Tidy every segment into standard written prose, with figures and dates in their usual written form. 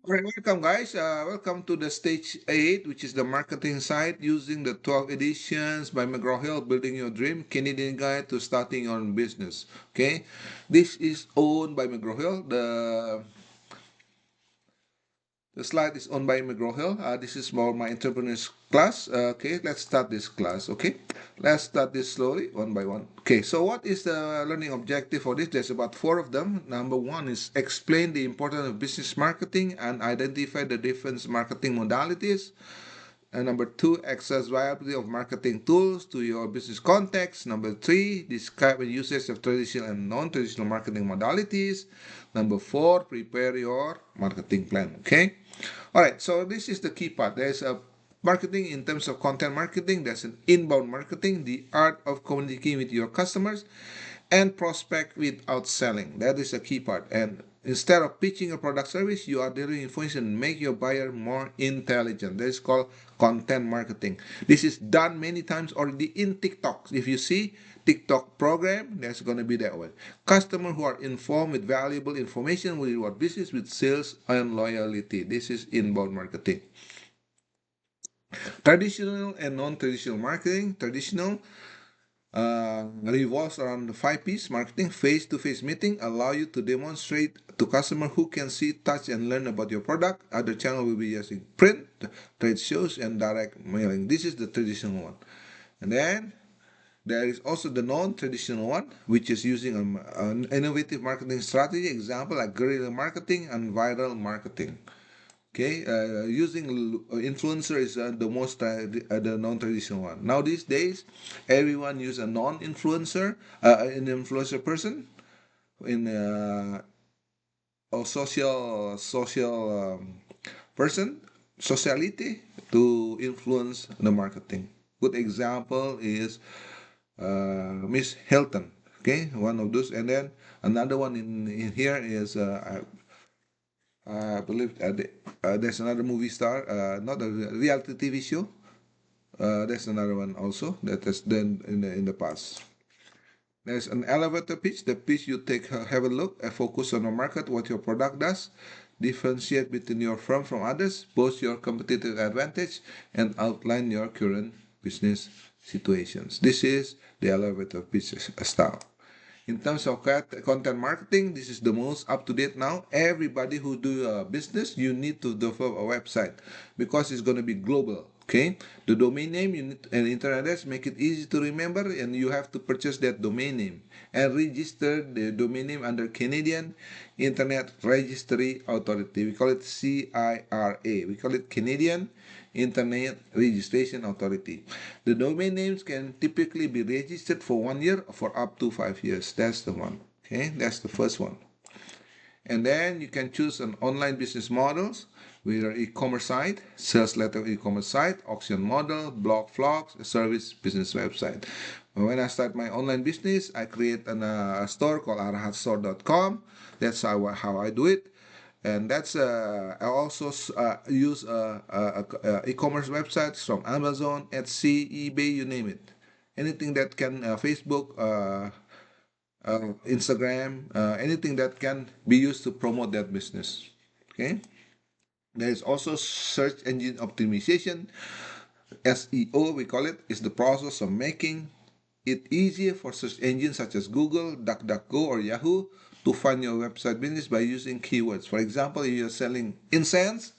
All right, welcome guys. Welcome to the stage 8, which is the marketing side using the 12 editions by McGraw-Hill, Building Your Dream, Canadian Guide to Starting Your Own Business. Okay, this is owned by McGraw-Hill. The slide is owned by McGraw-Hill. This is for my entrepreneurs class. Okay, let's start this class. Okay, let's start this slowly, one by one. Okay, so what is the learning objective for this? There's about four of them. Number one is explain the importance of business marketing and identify the different marketing modalities. And number two, access viability of marketing tools to your business context. Number three, describe the usage of traditional and non-traditional marketing modalities. Number four, prepare your marketing plan. Okay. All right. So this is the key part. There's a marketing in terms of content marketing. There's an inbound marketing, the art of communicating with your customers, and prospect without selling. That is a key part. And instead of pitching a product service, you are delivering information, make your buyer more intelligent. That is called content marketing. This is done many times already in TikTok. If you see TikTok program, that's going to be that one. Customers who are informed with valuable information will reward business with sales and loyalty. This is inbound marketing. Traditional and non-traditional marketing. Traditional revolves around the 5 P's marketing. Face-to-face meeting allow you to demonstrate to customer who can see, touch, and learn about your product. Other channel will be using print, trade shows, and direct mailing. This is the traditional one. And then there is also the non-traditional one, which is using an innovative marketing strategy. Example like guerrilla marketing and viral marketing. Okay, using influencer is the most the non-traditional one. Now these days, everyone use a non-influencer, an influencer person in or social person sociality to influence the marketing. Good example is Miss Hilton. Okay, one of those, and then another one in here is I believe there's another movie star, not a reality TV show. There's another one also that has done in the past. There's an elevator pitch. The pitch you take have a look, focus on the market, what your product does, differentiate between your firm from others, boast your competitive advantage, and outline your current business situations. This is the elevator pitch style. In terms of content marketing, this is the most up to date now. Everybody who do a business, you need to develop a website because it's going to be global. Okay, the domain name you need an internet address, make it easy to remember, and you have to purchase that domain name and register the domain name under Canadian Internet Registry Authority. We call it CIRA. We call it Canadian Internet Registration Authority. The domain names can typically be registered for 1 year or for up to 5 years. That's the one. Okay, that's the first one. And then you can choose an online business models with your e-commerce site, sales letter e-commerce site, auction model, blog vlogs, service business website. When I start my online business, I create a store called arahatstore.com. That's how I do it. And that's I also use e-commerce websites from Amazon, Etsy, eBay, you name it. Anything that can Facebook, Instagram, anything that can be used to promote that business. Okay. There is also search engine optimization. SEO, we call it, is the process of making it easier for search engines such as Google, DuckDuckGo, or Yahoo to find your website business by using keywords. For example, if you're selling incense,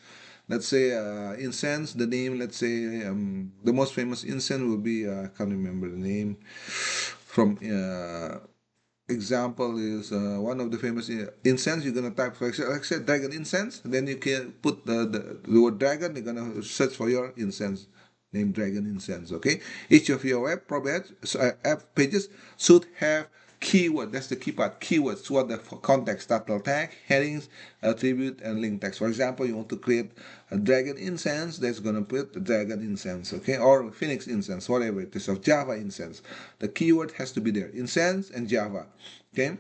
let's say incense, the name, let's say the most famous incense will be, I can't remember the name, from example is one of the famous incense. You're gonna type, for example, like I said, dragon incense. Then you can put the word dragon. You're gonna search for your incense name, dragon incense. Okay. Each of your web app pages should have keyword. That's the key part. Keywords. What the context, title tag, headings, attribute, and link text. For example, you want to create a dragon incense. That's gonna put dragon incense. Okay, or phoenix incense, whatever it is, of Java incense. The keyword has to be there. Incense and Java. Okay.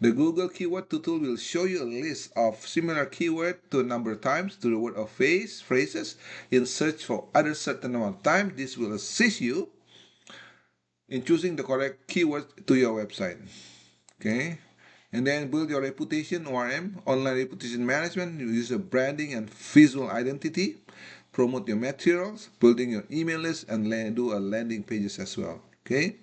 The Google Keyword Tool will show you a list of similar keyword to a number of times to the word of phrases in search for other certain amount of time. This will assist you in choosing the correct keyword to your website. Okay. And then build your reputation, ORM, online reputation management. You use a branding and visual identity. Promote your materials, building your email list, and do a landing pages as well. Okay.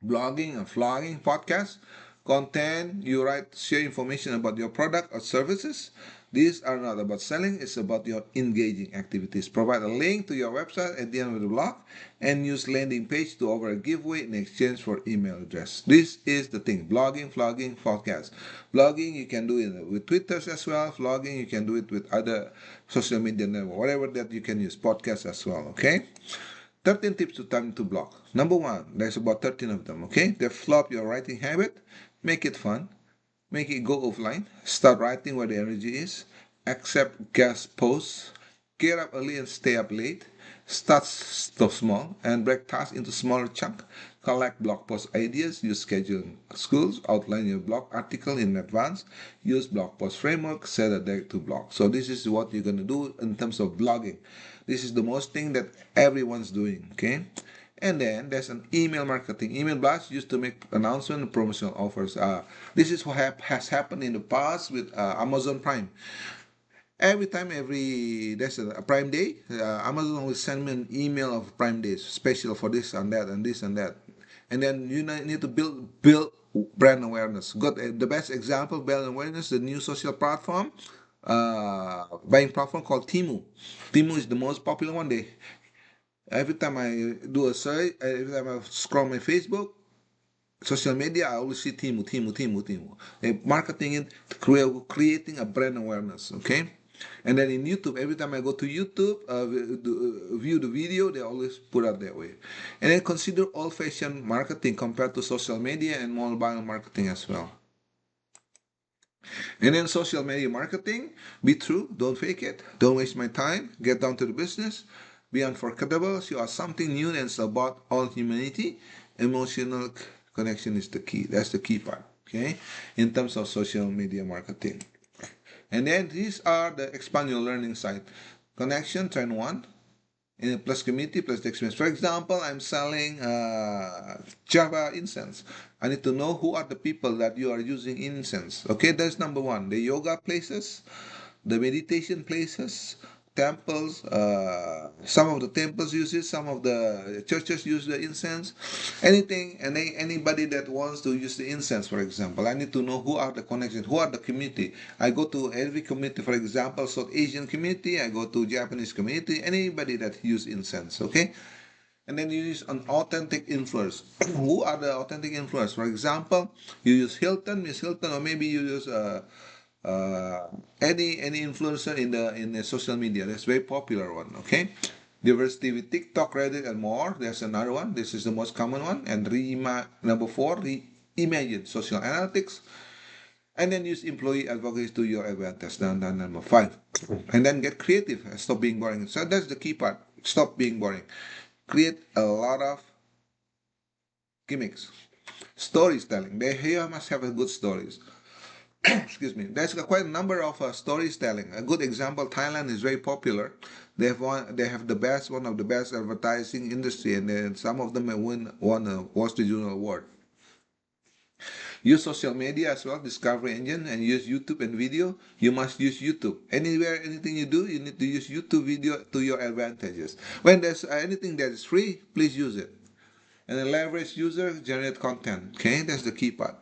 Blogging and vlogging, podcast, content you write, share information about your product or services. These are not about selling, it's about your engaging activities. Provide a link to your website at the end of the blog and use landing page to offer a giveaway in exchange for email address. This is the thing. Blogging, vlogging, podcast. Blogging you can do it with Twitter as well. Vlogging you can do it with other social media network, whatever that you can use. Podcast as well, okay? 13 tips to turn into blog. Number one, there's about 13 of them, okay? Develop your writing habit, make it fun, make it go offline, start writing where the energy is, accept guest posts, get up early and stay up late, start small and break tasks into smaller chunks, collect blog post ideas, use scheduling schools, outline your blog article in advance, use blog post framework, set a date to blog. So this is what you're going to do in terms of blogging. This is the most thing that everyone's doing, okay? And then there's an email marketing. Email blasts used to make announcement and promotional offers. This is what has happened in the past with Amazon Prime. Every there's a Prime Day, Amazon will send me an email of Prime Days, special for this and that and this and that. And then you need to build brand awareness. Got the best example of brand awareness, the new social platform, buying platform called Temu. Temu is the most popular one. Every time I do a search, every time I scroll my Facebook, social media, I always see Temu. They're marketing it, creating a brand awareness, okay? And then in YouTube, every time I go to YouTube, view the video, they always put out that way. And then consider old-fashioned marketing compared to social media and mobile marketing as well. And then social media marketing, be true, don't fake it, don't waste my time, get down to the business, be unforgettable, show us something new and it's about all humanity. Emotional connection is the key. That's the key part, okay, in terms of social media marketing. And then these are the expand your learning side. Connection, turn one, in plus community plus the experience. For example, I'm selling Java incense. I need to know who are the people that you are using incense. Okay, that's number one. The yoga places, the meditation places, temples. Some of the temples use it. Some of the churches use the incense. Anything and anybody that wants to use the incense, for example, I need to know who are the connections, who are the community. I go to every community, for example, South Asian community. I go to Japanese community. Anybody that use incense, okay. And then you use an authentic influence. Who are the authentic influence? For example, you use Miss Hilton, or maybe you use any influencer in the social media. That's a very popular one. Okay, diversity with TikTok, Reddit, and more. There's another one. This is the most common one. And number four, reimagine social analytics. And then use employee advocacy to your advantage. Then number five. And then get creative and stop being boring. So that's the key part. Stop being boring. Create a lot of gimmicks. Storytelling. Here must have a good stories. Excuse me. There's quite a number of storytelling. A good example, Thailand is very popular. They have one of the best advertising industry, and then some of them have won a Wall Street Journal award. Use social media as well, discovery engine, and use YouTube and video. You must use YouTube. Anywhere, anything you do, you need to use YouTube video to your advantages. When there's anything that is free, please use it. And then leverage user, generate content. Okay, that's the key part.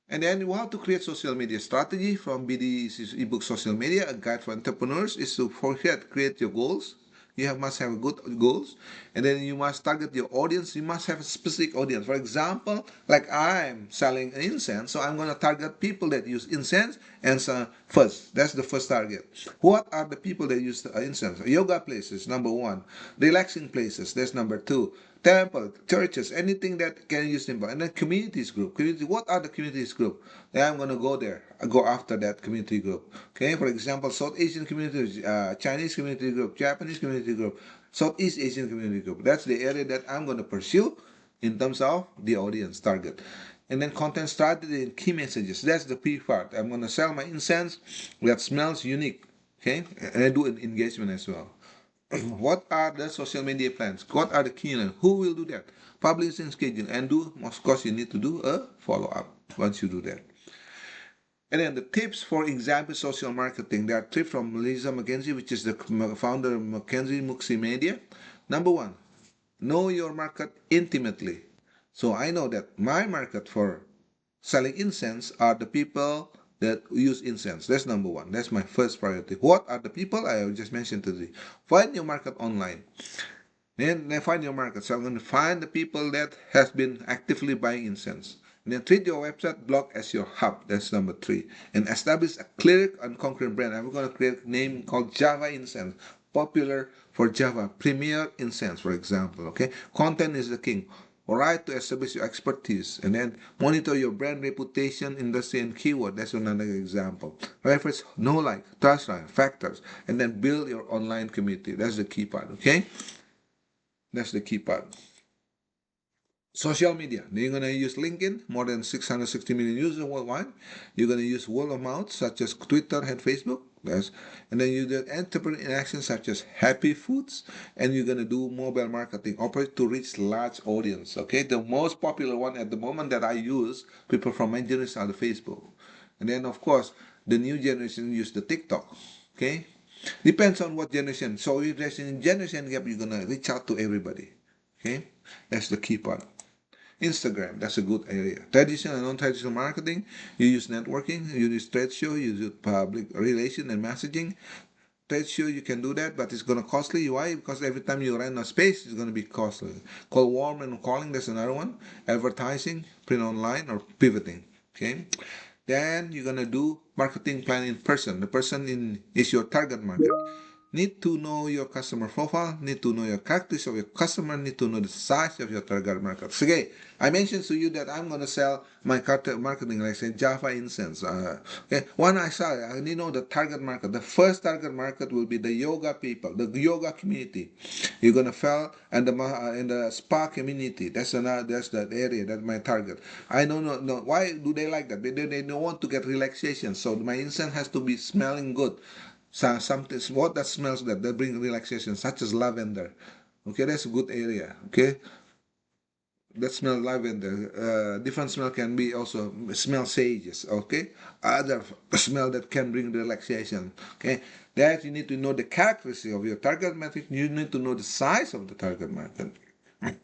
And then you have to create social media strategy from BD's ebook Social Media, a guide for entrepreneurs, is to create your goals. Must have good goals, and then you must target your audience. You must have a specific audience. For example, like I'm selling incense, so I'm going to target people that use incense. And so first, that's the first target. What are the people that use incense? Yoga places, number one. Relaxing places, that's number two. Temple, churches, anything that can use symbol. And then communities group. What are the communities group? Then I'm going to go there. I go after that community group. Okay, for example, South Asian community, Chinese community group, Japanese community group, Southeast Asian community group. That's the area that I'm going to pursue in terms of the audience target. And then content strategy and key messages. That's the P part. I'm going to sell my incense that smells unique. Okay, and I do an engagement as well. What are the social media plans? What are the keynote? Who will do that? Publishing schedule, and of course, you need to do a follow up once you do that. And then the tips for example social marketing. There are tips from Lisa McKenzie, which is the founder of McKenzie Muxi Media. Number one, know your market intimately. So I know that my market for selling incense are the people that use incense. That's number one. That's my first priority. What are the people? I just mentioned today. Find your market online. Then find your market. So I'm going to find the people that has been actively buying incense. And then treat your website blog as your hub. That's number three. And establish a clear and concrete brand. I'm going to create a name called Java Incense. Popular for Java. Premier Incense, for example. Okay. Content is the king. Alright, to establish your expertise, and then monitor your brand reputation, industry, and keyword. That's another example. Reference, know, like, trust, like, factors, and then build your online community. That's the key part. Okay. That's the key part. Social media. You're going to use LinkedIn, more than 660 million users worldwide. You're going to use word of mouth, such as Twitter and Facebook. Yes. And then you do entrepreneur in action, such as Happy Foods. And you're going to do mobile marketing, operate to reach large audience. Okay. The most popular one at the moment that I use, people from my generation, are the Facebook. And then, of course, the new generation use the TikTok. Okay. Depends on what generation. So if there's a generation gap, you're gonna reach out to everybody. Okay, that's the key part. Instagram, that's a good area. Traditional and non-traditional marketing, you use networking, you use trade show, you use public relation and messaging. Trade show, you can do that, but it's gonna costly. Why? Because every time you rent a space, it's gonna be costly. Call warm and calling, that's another one. Advertising, print online, or pivoting. Okay. Then you're gonna do marketing plan in person. The person is your target market. Need to know your customer profile, need to know your characteristics of your customer, need to know the size of your target market. So, okay, I mentioned to you that I'm going to sell my marketing, like say Java Incense. Okay, when I sell it, I need to know the target market. The first target market will be the yoga people, the yoga community. You're going to sell and the spa community. That's that area. That's my target. I don't know why do they like that? They don't want to get relaxation. So my incense has to be smelling good. So something what that smells that bring relaxation, such as lavender. Okay, that's a good area. Okay, that smell lavender. Different smell can be also smell sages. Okay, other smell that can bring relaxation. Okay, that you need to know the characteristics of your target market. You need to know the size of the target market. And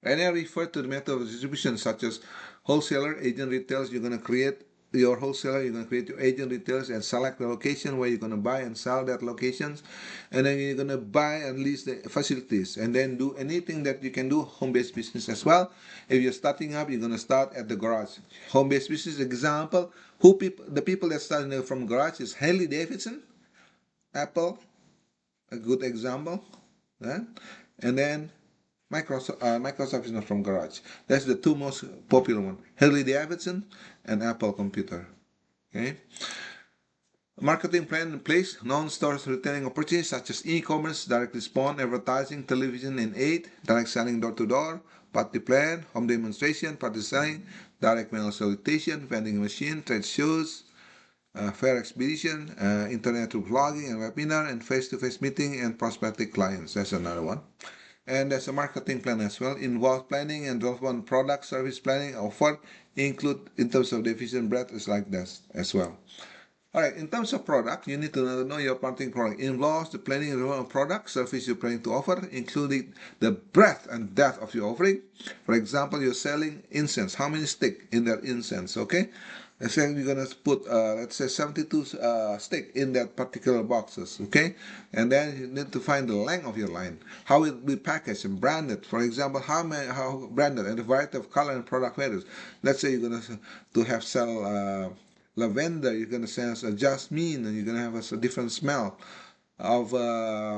I refer to the method of distribution such as wholesaler, agent, retailers. You're going to create your wholesaler, you're going to create your agent, retailers, and select the location where you're going to buy and sell that locations. And then you're going to buy and lease the facilities, and then do anything that you can do home-based business as well. If you're starting up, you're going to start at the garage. Home-based business example, the people that starting from garage is Harley Davidson, Apple, a good example. Yeah? And then Microsoft is not from garage. That's the two most popular one: Harley Davidson and Apple Computer. Okay. Marketing plan in place, non-stores retailing opportunities such as e-commerce, direct response, advertising, television and aid, direct selling door-to-door, party plan, home demonstration, party selling, direct mail solicitation, vending machine, trade shows, fair expedition, internet through blogging and webinar, and face-to-face meeting and prospective clients. That's another one. And there's a marketing plan as well. Involve planning and development product service planning offer include in terms of division breadth is like this as well. All right, in terms of product, you need to know your marketing product. Involves the planning and development of product service you're planning to offer, including the breadth and depth of your offering. For example, you're selling incense. How many stick in that incense? Okay. Let's say you're gonna put let's say 72 stick in that particular boxes, okay? And then you need to find the length of your line, how it will be packaged and branded. For example, how branded and the variety of color and product values. Let's say you're gonna to have sell lavender, you're gonna sell jasmine, and you're gonna have a different smell of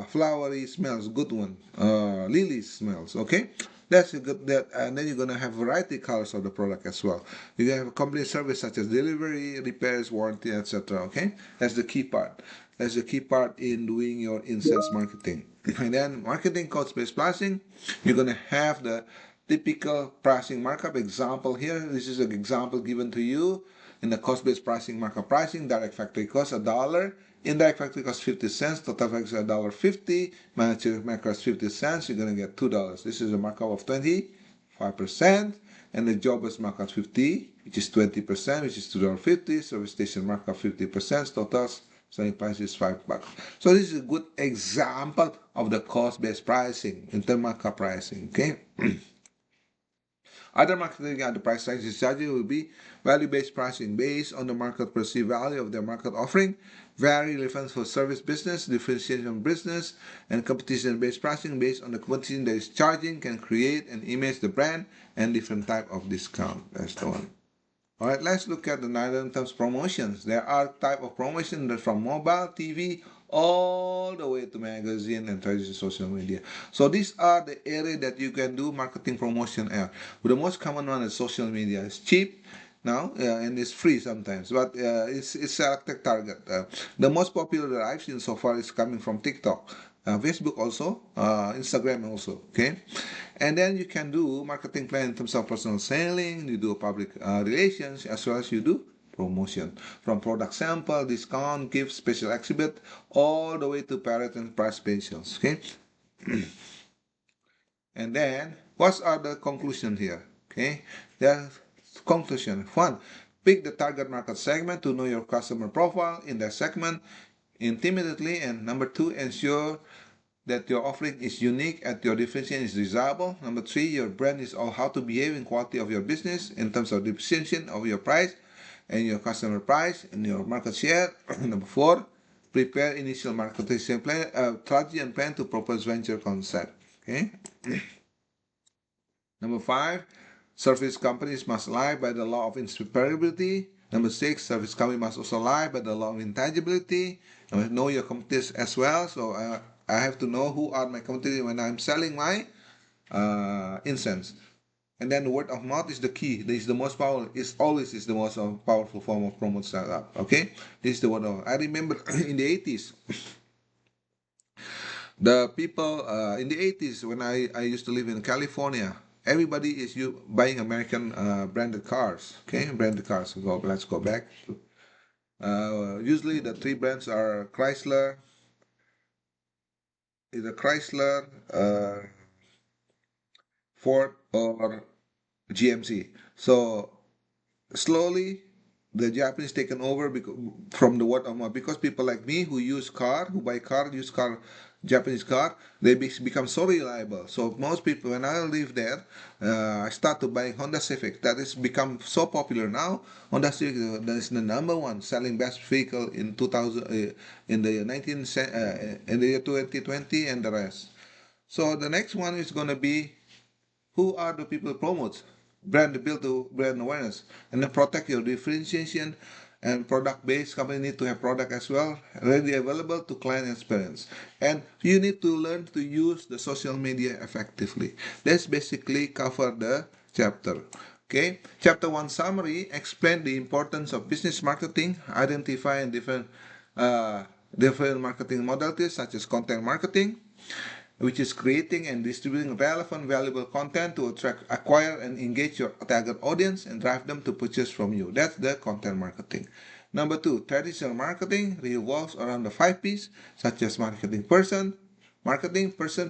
flowery smells, good one, lily smells, okay? That's a good that, and then you're gonna have variety colors of the product as well. You're gonna have a complete service such as delivery, repairs, warranty, etc. Okay, that's the key part. That's the key part in doing your incense marketing. And then marketing cost-based pricing, you're gonna have the typical pricing markup example here. This is an example given to you. in the cost-based pricing, markup pricing, direct factory cost $1, indirect factory cost 50 cents, total factory cost $1.50, manufacturing cost 50 cents, you're going to get $2. This is a markup of 25%, and the job-based markup 50, which is 20%, which is $2.50, service station markup 50%, totals selling price is $5. So this is a good example of the cost-based pricing, inter markup pricing, okay? Other marketing at the price range strategy will be value-based pricing based on the market perceived value of their market offering, very relevant for service business, differentiation business, and competition-based pricing based on the competition that is charging can create and image the brand and different type of discount. That's the one. All right, let's look at the nine terms promotions. There are type of promotion from mobile, TV, all the way to magazine and traditional social media. So these are the area that you can do marketing promotion at. The most common one is social media. It's cheap now and it's free sometimes, but it's selected target. The most popular that I've seen so far is coming from TikTok. Facebook also, Instagram also, okay? And then you can do marketing plan in terms of personal selling, you do public relations, as well as you do promotion. From product sample, discount, gift, special exhibit, all the way to parent and price specials, okay? And then, what are the conclusions here, okay? The conclusion, one, pick the target market segment to know your customer profile in that segment intimately, and number two, ensure that your offering is unique and your differentiation is desirable. Number three, your brand is all how to behave in quality of your business in terms of differentiation of your price and your customer price and your market share. Number four, prepare initial marketing plan, strategy and plan to propose venture concept. Okay. Number five, service companies must lie by the law of inseparability. Number six, service company must also lie by the law of intangibility. And know your competitors as well. So I have to know who are my competitors when I'm selling my incense. And then the word of mouth is the key. This is the most powerful. It's always is the most powerful form of promote startup. Okay, this is the word of. I remember in the 80s, the people in the 80s when I used to live in California. Everybody is buying American branded cars. Okay, branded cars. So let's go back. Usually the three brands are Chrysler, Ford, or GMC. So slowly the Japanese taken over from the word of mouth because people like me who buy car, use car, Japanese car, they become so reliable. So most people, when I live there, I start to buy Honda Civic. That has become so popular now. Honda Civic is the number one selling best vehicle in 2000 in the 2020 and the rest. So the next one is going to be who are the people promote build the brand awareness and then protect your differentiation and product-based company need to have product as well ready available to client experience, and you need to learn to use the social media effectively. That's basically cover the chapter. Okay, chapter 1 summary explain the importance of business marketing, identifying different marketing modalities such as content marketing, which is creating and distributing relevant, valuable content to attract, acquire, and engage your target audience and drive them to purchase from you. That's the content marketing. Number two, traditional marketing revolves around the 5 P's, such as marketing, person,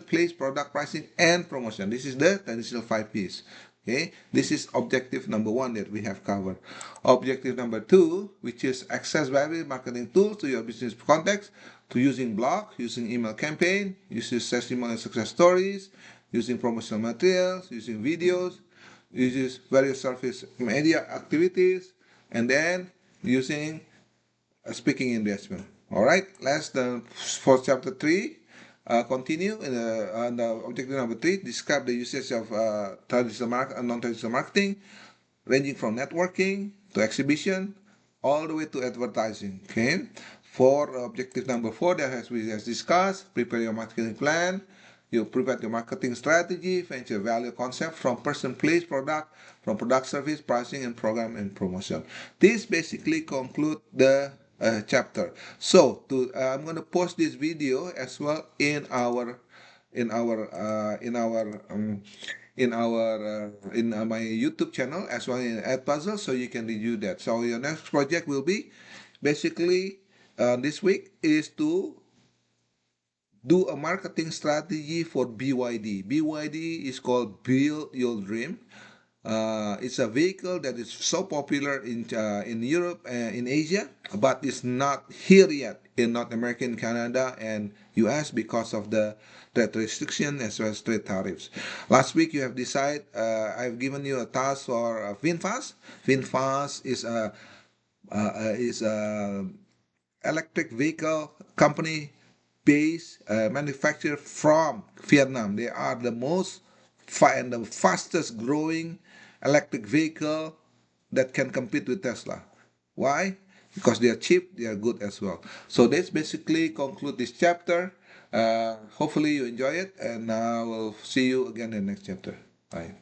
place, product, pricing, and promotion. This is the traditional 5 P's. Okay, this is objective number 1 that we have covered. Objective number 2, which is access various marketing tools to your business context, to using blog, using email campaign, using testimonial success stories, using promotional materials, using videos, uses various surface media activities, and then using speaking investment. All right, let's for chapter 3. Continue in the objective number 3. Describe the usage of traditional and non-traditional marketing, ranging from networking to exhibition, all the way to advertising. Okay. For objective number 4, that as we have discussed, prepare your marketing plan. You prepare your marketing strategy, find your value concept from person, place, product, from product, service, pricing, and program and promotion. This basically conclude the chapter. So I'm going to post this video as well in our in our my YouTube channel as well in Edpuzzle, so you can review that. So your next project will be basically this week is to do a marketing strategy for BYD. BYD is called Build Your Dream. It's a vehicle that is so popular in Europe and in Asia, but it's not here yet in North America, in Canada, and US because of the trade restriction as well as trade tariffs. Last week you have decided. I've given you a task for VinFast. VinFast is a electric vehicle company based manufacturer from Vietnam. They are the most and the fastest growing electric vehicle that can compete with Tesla. Why? Because they are cheap, they are good as well. So that's basically conclude this chapter. Hopefully you enjoy it, and I will see you again in the next chapter. Bye.